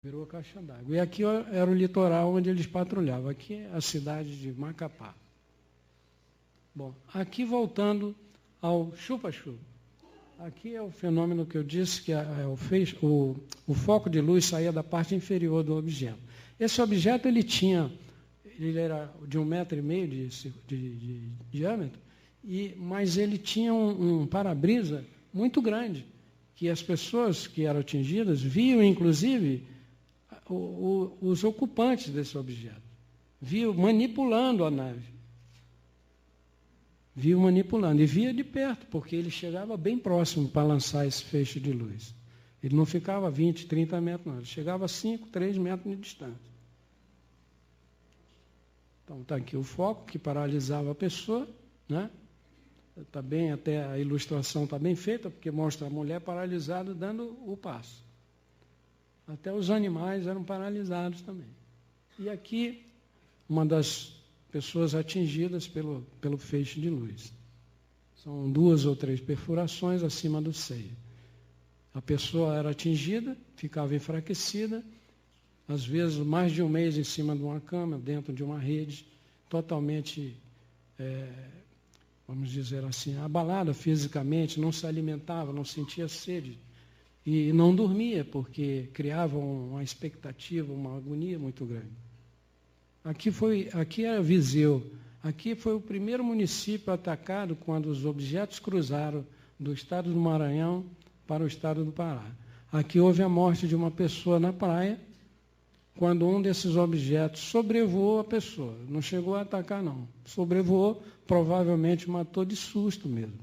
Virou caixa d'água. E aqui era o litoral onde eles patrulhavam. Aqui é a cidade de Macapá. Bom, aqui voltando ao chupa-chupa. Aqui é o fenômeno que eu disse, que o foco de luz saía da parte inferior do objeto. Esse objeto ele era de 1,5 metro de diâmetro, mas ele tinha um para-brisa muito grande, que as pessoas que eram atingidas viam, inclusive, os ocupantes desse objeto. Viam manipulando a nave. Viu manipulando, e via de perto, porque ele chegava bem próximo para lançar esse feixe de luz. Ele não ficava a 20, 30 metros, não. Ele chegava a 5, 3 metros de distância. Então, está aqui o foco que paralisava a pessoa, né? Tá bem, até a ilustração está bem feita, porque mostra a mulher paralisada dando o passo. Até os animais eram paralisados também. E aqui, uma das pessoas atingidas pelo feixe de luz. São 2 ou 3 perfurações acima do seio. A pessoa era atingida, ficava enfraquecida, às vezes mais de um mês em cima de uma cama, dentro de uma rede, totalmente, vamos dizer assim, abalada fisicamente, não se alimentava, não sentia sede e não dormia, porque criava uma expectativa, uma agonia muito grande. Aqui era Viseu. Aqui foi o primeiro município atacado quando os objetos cruzaram do estado do Maranhão para o estado do Pará. Aqui houve a morte de uma pessoa na praia, quando um desses objetos sobrevoou a pessoa. Não chegou a atacar, não. Sobrevoou, provavelmente matou de susto mesmo.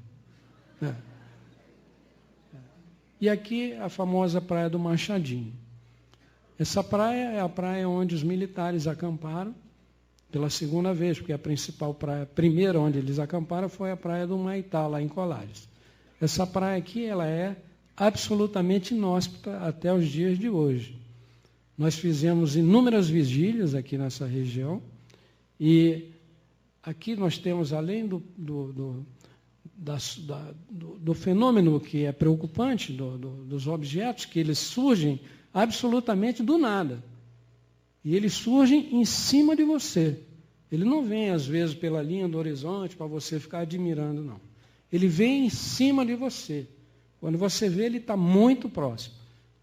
E aqui a famosa praia do Machadinho. Essa praia é a praia onde os militares acamparam pela segunda vez, porque a principal praia, a primeira onde eles acamparam, foi a praia do Maitá, lá em Colares. Essa praia aqui, ela é absolutamente inóspita até os dias de hoje. Nós fizemos inúmeras vigílias aqui nessa região, e aqui nós temos, além do fenômeno que é preocupante, dos objetos, que eles surgem absolutamente do nada. E eles surgem em cima de você. Ele não vem, às vezes, pela linha do horizonte para você ficar admirando, não. Ele vem em cima de você. Quando você vê, ele está muito próximo.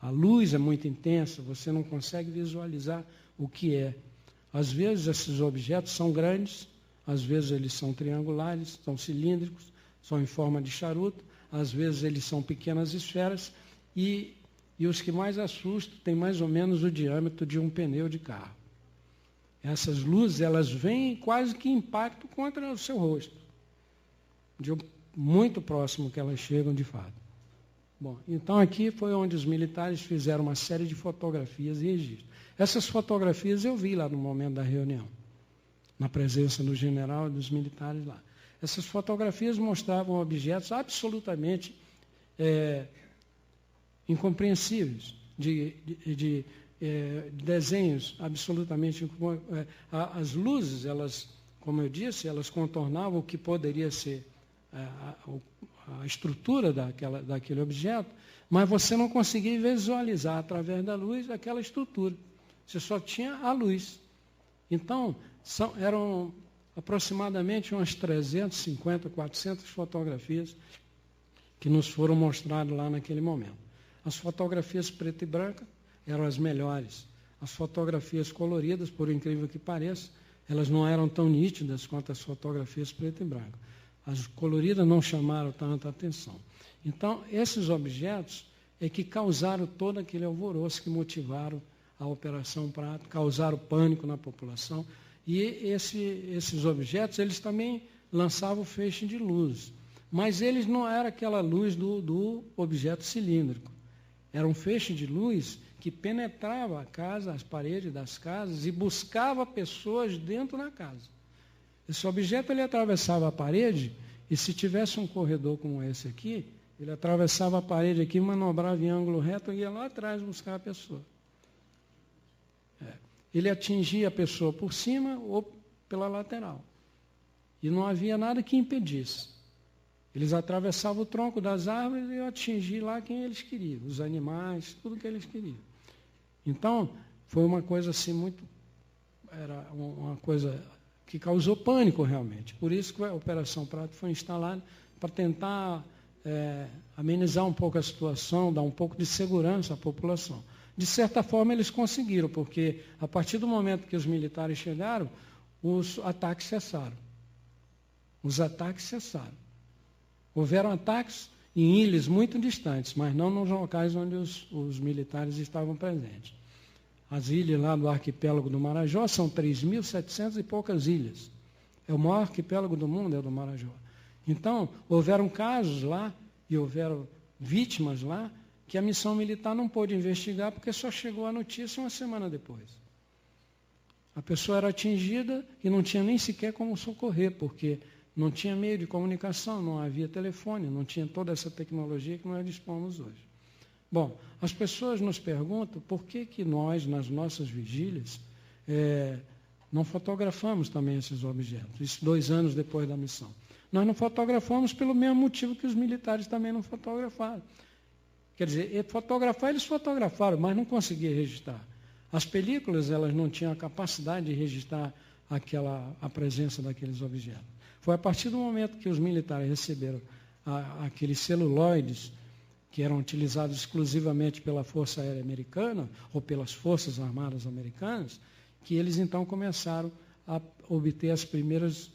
A luz é muito intensa, você não consegue visualizar o que é. Às vezes, esses objetos são grandes, às vezes eles são triangulares, são cilíndricos, são em forma de charuto, às vezes eles são pequenas esferas, e os que mais assustam têm mais ou menos o diâmetro de um pneu de carro. Essas luzes, elas vêm quase que impactam contra o seu rosto. Muito próximo que elas chegam de fato. Bom, então aqui foi onde os militares fizeram uma série de fotografias e registros. Essas fotografias eu vi lá no momento da reunião, na presença do general e dos militares lá. Essas fotografias mostravam objetos absolutamente incompreensíveis, de desenhos absolutamente... as luzes, elas, como eu disse, elas contornavam o que poderia ser a estrutura daquele objeto, mas você não conseguia visualizar através da luz aquela estrutura. Você só tinha a luz. Então, eram aproximadamente umas 350, 400 fotografias que nos foram mostradas lá naquele momento. As fotografias preta e branca eram as melhores. As fotografias coloridas, por incrível que pareça, elas não eram tão nítidas quanto as fotografias preta e branca. As coloridas não chamaram tanta atenção. Então, esses objetos é que causaram todo aquele alvoroço, que motivaram a Operação Prato, causaram pânico na população. E esses objetos, eles também lançavam feixe de luz. Mas eles não eram aquela luz do objeto cilíndrico. Era um feixe de luz que penetrava a casa, as paredes das casas, e buscava pessoas dentro da casa. Esse objeto, ele atravessava a parede, e se tivesse um corredor como esse aqui, ele atravessava a parede aqui, manobrava em ângulo reto e ia lá atrás buscar a pessoa. Ele atingia a pessoa por cima ou pela lateral. E não havia nada que impedisse. Eles atravessavam o tronco das árvores e atingiam lá quem eles queriam, os animais, tudo que eles queriam. Então, foi uma coisa assim era uma coisa que causou pânico realmente. Por isso que a Operação Prato foi instalada para tentar amenizar um pouco a situação, dar um pouco de segurança à população. De certa forma, eles conseguiram, porque a partir do momento que os militares chegaram, os ataques cessaram. Os ataques cessaram. Houveram ataques em ilhas muito distantes, mas não nos locais onde os militares estavam presentes. As ilhas lá do arquipélago do Marajó são 3.700 e poucas ilhas. É o maior arquipélago do mundo, é o do Marajó. Então, houveram casos lá, e houveram vítimas lá, que a missão militar não pôde investigar, porque só chegou a notícia uma semana depois. A pessoa era atingida e não tinha nem sequer como socorrer, porque não tinha meio de comunicação, não havia telefone, não tinha toda essa tecnologia que nós dispomos hoje. Bom, as pessoas nos perguntam por que nós, nas nossas vigílias, não fotografamos também esses objetos, isso 2 anos depois da missão. Nós não fotografamos pelo mesmo motivo que os militares também não fotografaram. Quer dizer, fotografar, eles fotografaram, mas não conseguiam registrar. As películas, elas não tinham a capacidade de registrar a presença daqueles objetos. Foi a partir do momento que os militares receberam aqueles celuloides, que eram utilizados exclusivamente pela Força Aérea Americana, ou pelas Forças Armadas Americanas, que eles então começaram a obter as primeiras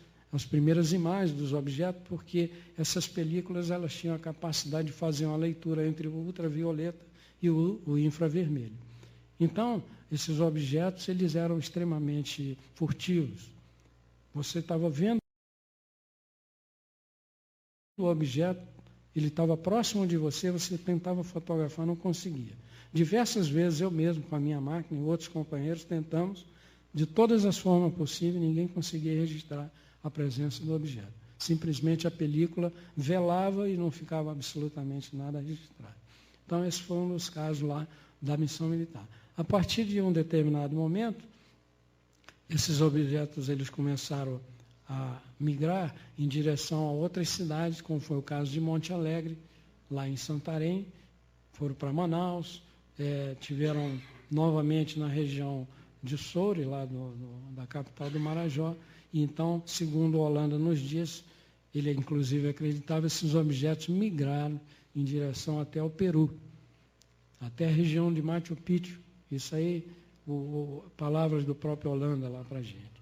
imagens dos objetos, porque essas películas elas tinham a capacidade de fazer uma leitura entre o ultravioleta e o infravermelho. Então, esses objetos eles eram extremamente furtivos. Você estava vendo o objeto, ele estava próximo de você, você tentava fotografar, não conseguia. Diversas vezes eu mesmo, com a minha máquina e outros companheiros, tentamos, de todas as formas possíveis, ninguém conseguia registrar a presença do objeto. Simplesmente a película velava e não ficava absolutamente nada registrado. Então, esse foi um dos casos lá da missão militar. A partir de um determinado momento, esses objetos eles começaram a migrar em direção a outras cidades, como foi o caso de Monte Alegre, lá em Santarém, foram para Manaus, tiveram novamente na região de Soure, lá da capital do Marajó, e então, segundo Holanda nos dias, ele inclusive acreditava que esses objetos migraram em direção até o Peru, até a região de Machu Picchu. Isso aí, palavras do próprio Holanda lá para a gente.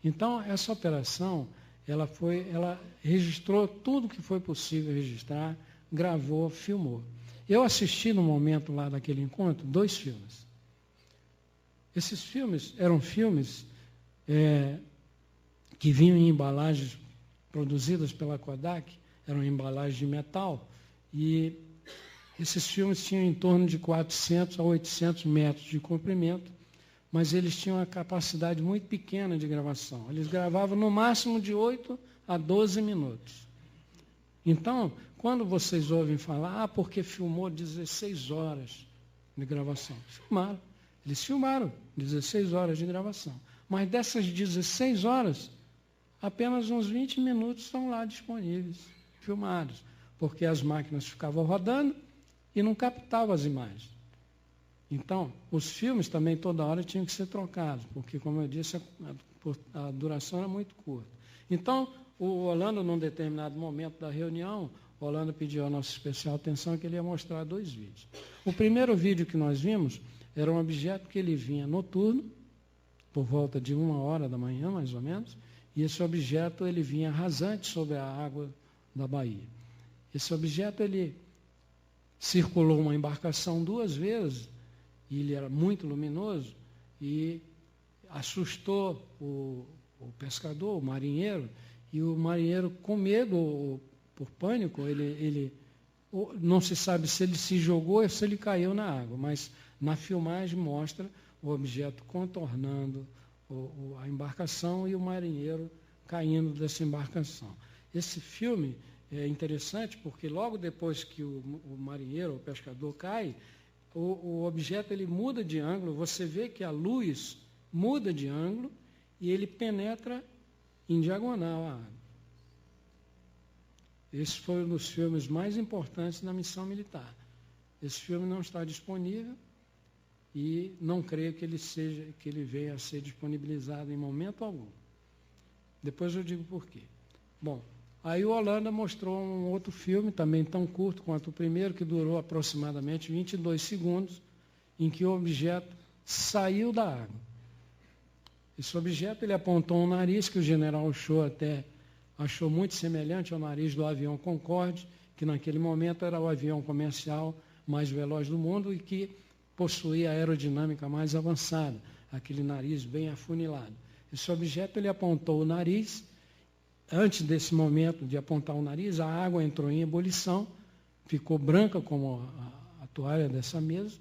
Então, essa operação, ela registrou tudo que foi possível registrar, gravou, filmou. Eu assisti no momento lá daquele encontro 2 filmes. Esses filmes eram filmes que vinham em embalagens produzidas pela Kodak, eram embalagens de metal, e esses filmes tinham em torno de 400 a 800 metros de comprimento, mas eles tinham uma capacidade muito pequena de gravação. Eles gravavam no máximo de 8 a 12 minutos. Então, quando vocês ouvem falar, porque filmou 16 horas de gravação, filmaram. Eles filmaram 16 horas de gravação. Mas dessas 16 horas, apenas uns 20 minutos estão lá disponíveis, filmados, porque as máquinas ficavam rodando e não captavam as imagens. Então, os filmes também toda hora tinham que ser trocados, porque, como eu disse, a duração era muito curta. Então, o Holanda, num determinado momento da reunião, o Holanda pediu a nossa especial atenção que ele ia mostrar 2 vídeos. O primeiro vídeo que nós vimos era um objeto que ele vinha noturno, por volta de 1h da manhã, mais ou menos, e esse objeto ele vinha rasante sobre a água da Bahia. Esse objeto ele circulou uma embarcação 2 vezes, e ele era muito luminoso, e assustou o pescador, o marinheiro, e o marinheiro, com medo, por pânico, ele não se sabe se ele se jogou ou se ele caiu na água, mas na filmagem mostra o objeto contornando a embarcação e o marinheiro caindo dessa embarcação. Esse filme é interessante porque logo depois que o marinheiro, o pescador cai, o objeto ele muda de ângulo, você vê que a luz muda de ângulo e ele penetra em diagonal à água. Esse foi um dos filmes mais importantes da missão militar. Esse filme não está disponível e não creio que ele venha a ser disponibilizado em momento algum. Depois eu digo por quê. Bom, aí o Holanda mostrou um outro filme, também tão curto quanto o primeiro, que durou aproximadamente 22 segundos, em que o objeto saiu da água. Esse objeto, ele apontou um nariz que o general Shaw até achou muito semelhante ao nariz do avião Concorde, que naquele momento era o avião comercial mais veloz do mundo e que possuía a aerodinâmica mais avançada, aquele nariz bem afunilado. Esse objeto, ele apontou o nariz. Antes desse momento de apontar o nariz, a água entrou em ebulição, ficou branca como a toalha dessa mesa,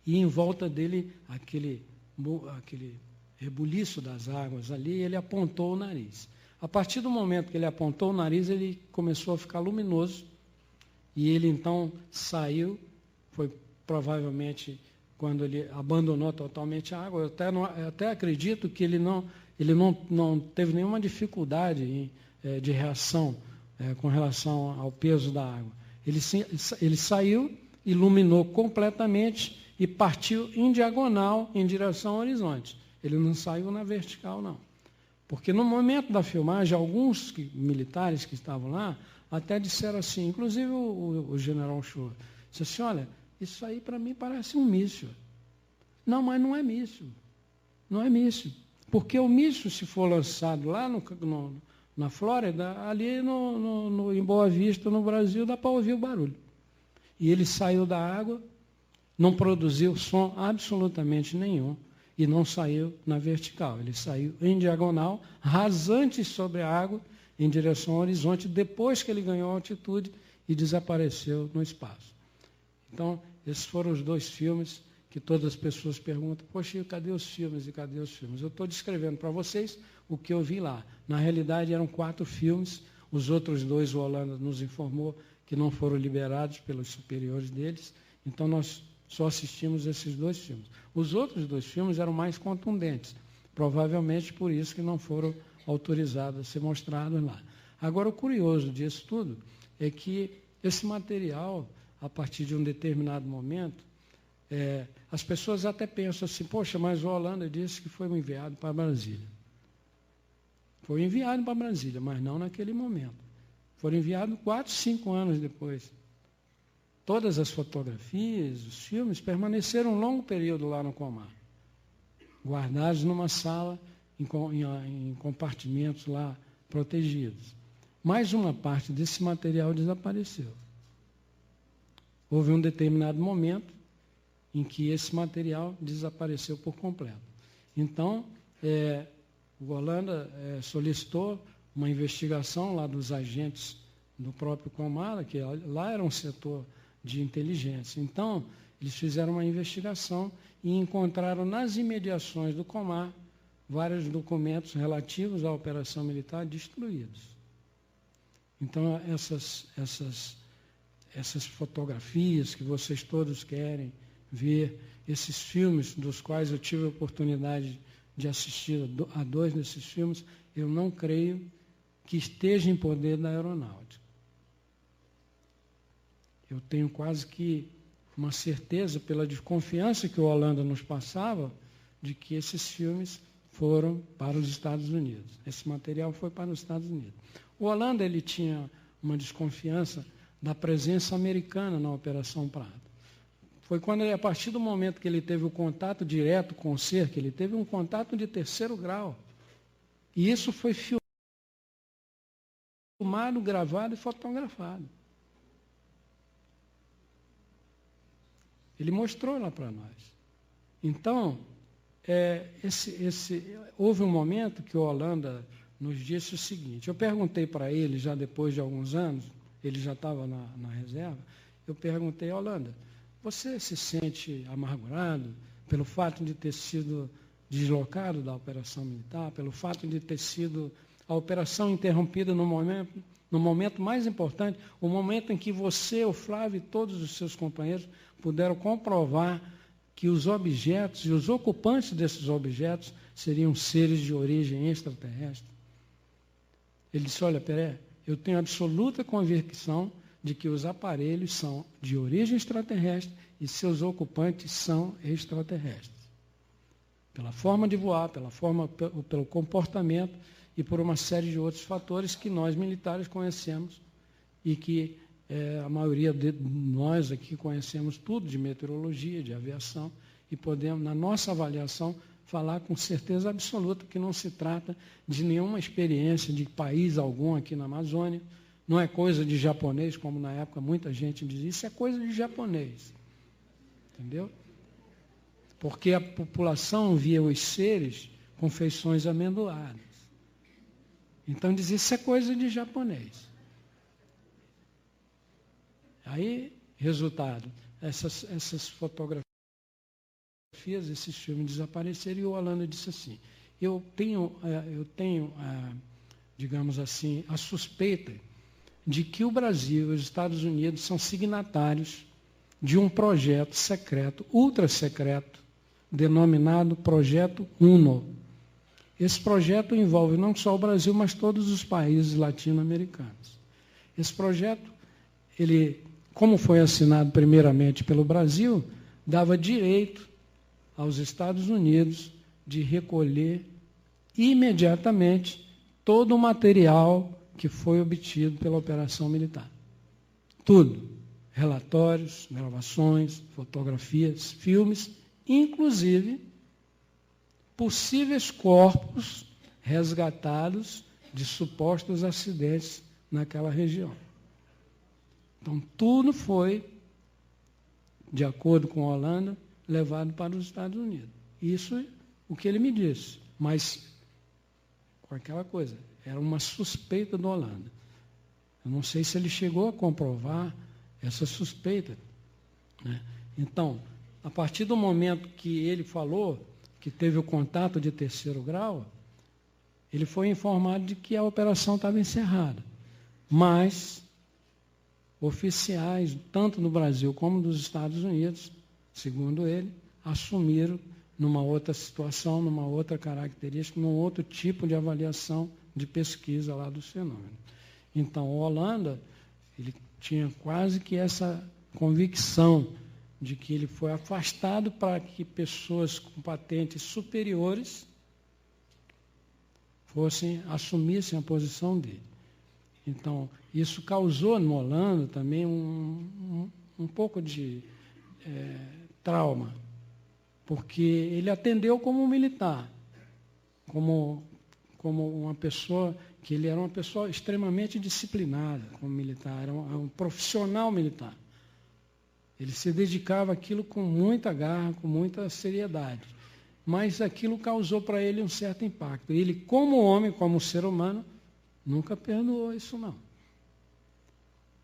e em volta dele, aquele rebuliço das águas ali, ele apontou o nariz. A partir do momento que ele apontou o nariz, ele começou a ficar luminoso, e ele então saiu, foi provavelmente quando ele abandonou totalmente a água. Eu até acredito que ele não teve nenhuma dificuldade de reação com relação ao peso da água. Ele saiu, iluminou completamente e partiu em diagonal em direção ao horizonte. Ele não saiu na vertical, não. Porque no momento da filmagem, alguns militares que estavam lá até disseram assim, inclusive o general Shaw, disse assim, olha, isso aí para mim parece um míssil. Não, mas não é míssil. Não é míssil. Porque o míssil, se for lançado lá na Flórida, ali em Boa Vista, no Brasil, dá para ouvir o barulho. E ele saiu da água, não produziu som absolutamente nenhum e não saiu na vertical. Ele saiu em diagonal, rasante sobre a água, em direção ao horizonte, depois que ele ganhou altitude e desapareceu no espaço. Então, esses foram os dois filmes que todas as pessoas perguntam, poxa, cadê os filmes e cadê os filmes? Eu estou descrevendo para vocês o que eu vi lá. Na realidade, eram 4 filmes, os outros 2, o Holanda nos informou que não foram liberados pelos superiores deles, então nós só assistimos esses 2 filmes. Os outros 2 filmes eram mais contundentes, provavelmente por isso que não foram autorizados a ser mostrados lá. Agora, o curioso disso tudo é que esse material, a partir de um determinado momento, as pessoas até pensam assim, poxa, mas o Holanda disse que foi enviado para Brasília. Foi enviado para Brasília, mas não naquele momento. Foram enviados 4, 5 anos depois. Todas as fotografias, os filmes, permaneceram um longo período lá no Comar, guardados numa sala, em compartimentos lá protegidos. Mais uma parte desse material desapareceu. Houve um determinado momento em que esse material desapareceu por completo. Então, o Holanda solicitou uma investigação lá dos agentes do próprio Comar, que lá era um setor de inteligência. Então, eles fizeram uma investigação e encontraram nas imediações do Comar vários documentos relativos à operação militar destruídos. Então, essas fotografias que vocês todos querem ver, esses filmes dos quais eu tive a oportunidade de assistir a 2 desses filmes, eu não creio que esteja em poder da aeronáutica. Eu tenho quase que uma certeza, pela desconfiança que o Holanda nos passava, de que esses filmes foram para os Estados Unidos. Esse material foi para os Estados Unidos. O Holanda, ele tinha uma desconfiança da presença americana na Operação Prato. Foi quando, a partir do momento que ele teve o contato direto com o ser, que ele teve um contato de 3º grau. E isso foi filmado, gravado e fotografado. Ele mostrou lá para nós. Então, houve um momento que o Holanda nos disse o seguinte, eu perguntei para ele, já depois de alguns anos, ele já estava na reserva, eu perguntei, Holanda, você se sente amargurado pelo fato de ter sido deslocado da operação militar, pelo fato de ter sido a operação interrompida no momento mais importante, o momento em que você, o Flávio e todos os seus companheiros puderam comprovar que os objetos e os ocupantes desses objetos seriam seres de origem extraterrestre? Ele disse, olha, Peré, eu tenho absoluta convicção de que os aparelhos são de origem extraterrestre e seus ocupantes são extraterrestres. Pela forma de voar, pelo comportamento e por uma série de outros fatores que nós militares conhecemos e que a maioria de nós aqui conhecemos tudo de meteorologia, de aviação, e podemos, na nossa avaliação, falar com certeza absoluta que não se trata de nenhuma experiência de país algum aqui na Amazônia, não é coisa de japonês, como na época muita gente dizia, isso é coisa de japonês. Entendeu? Porque a população via os seres com feições amendoadas. Então dizia, isso é coisa de japonês. Aí, resultado, essas fotografias, esses filmes desapareceram e o Holanda disse assim, eu tenho digamos assim, a suspeita de que o Brasil e os Estados Unidos são signatários de um projeto secreto, ultra secreto, denominado Projeto UNO. Esse projeto envolve não só o Brasil, mas todos os países latino-americanos. Esse projeto, ele, como foi assinado primeiramente pelo Brasil, dava direito aos Estados Unidos de recolher imediatamente todo o material que foi obtido pela operação militar. Tudo. Relatórios, gravações, fotografias, filmes, inclusive possíveis corpos resgatados de supostos acidentes naquela região. Então, tudo foi, de acordo com a Holanda, levado para os Estados Unidos. Isso é o que ele me disse, mas com aquela coisa, era uma suspeita da Holanda. Eu não sei se ele chegou a comprovar essa suspeita. Né? Então, a partir do momento que ele falou que teve o contato de terceiro grau, ele foi informado de que a operação estava encerrada. Mas oficiais, tanto no Brasil como nos Estados Unidos, segundo ele, assumiram numa outra situação, numa outra característica, num outro tipo de avaliação de pesquisa lá dos fenômenos. Então, a Holanda, ele tinha quase que essa convicção de que ele foi afastado para que pessoas com patentes superiores assumissem a posição dele. Então, isso causou no Holanda também um pouco de trauma, porque ele atendeu como um militar, como uma pessoa, que ele era uma pessoa extremamente disciplinada como militar, era um profissional militar. Ele se dedicava àquilo com muita garra, com muita seriedade. Mas aquilo causou para ele um certo impacto. Ele, como homem, como ser humano, nunca perdoou isso, não.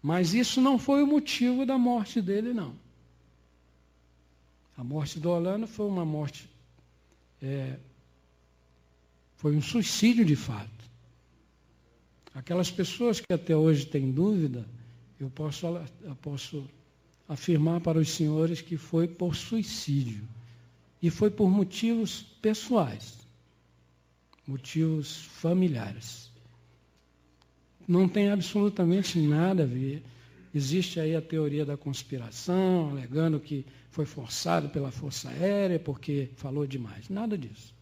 Mas isso não foi o motivo da morte dele, não. A morte do Holanda foi uma morte... foi um suicídio de fato. Aquelas pessoas que até hoje têm dúvida, eu posso afirmar para os senhores que foi por suicídio. E foi por motivos pessoais, motivos familiares. Não tem absolutamente nada a ver. Existe aí a teoria da conspiração, alegando que foi forçado pela Força Aérea porque falou demais. Nada disso.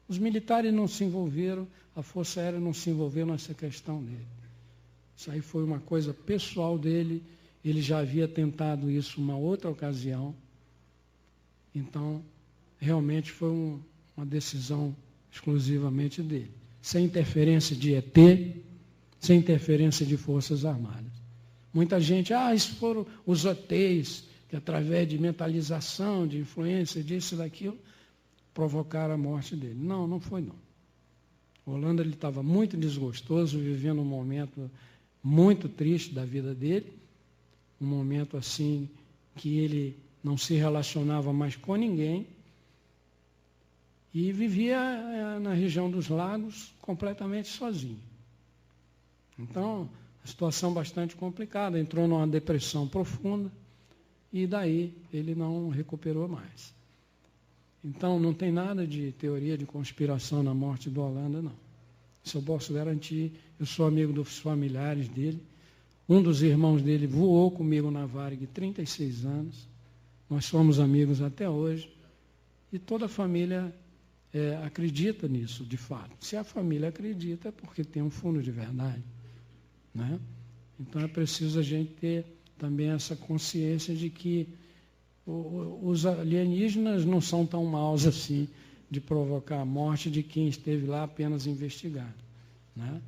Os militares não se envolveram, a Força Aérea não se envolveu nessa questão dele. Isso aí foi uma coisa pessoal dele, ele já havia tentado isso uma outra ocasião. Então, realmente foi uma decisão exclusivamente dele. Sem interferência de ET, sem interferência de Forças Armadas. Muita gente, isso foram os ETs, que através de mentalização, de influência, disso e daquilo, provocaram a morte dele. Não, não foi não. O Holanda estava muito desgostoso, vivendo um momento muito triste da vida dele, um momento assim que ele não se relacionava mais com ninguém e vivia na região dos lagos completamente sozinho. Então, a situação bastante complicada, entrou numa depressão profunda e daí ele não recuperou mais. Então, não tem nada de teoria de conspiração na morte do Holanda, não. Isso eu posso garantir. Eu sou amigo dos familiares dele. Um dos irmãos dele voou comigo na Varig 36 anos. Nós somos amigos até hoje. E toda a família acredita nisso, de fato. Se a família acredita, é porque tem um fundo de verdade, né? Então é preciso a gente ter também essa consciência de que os alienígenas não são tão maus assim de provocar a morte de quem esteve lá apenas investigando, né?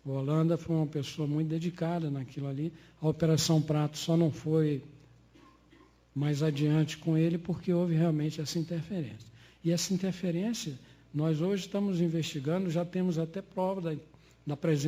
O Holanda foi uma pessoa muito dedicada naquilo ali. A Operação Prato só não foi mais adiante com ele porque houve realmente essa interferência. E essa interferência, nós hoje estamos investigando, já temos até prova da presença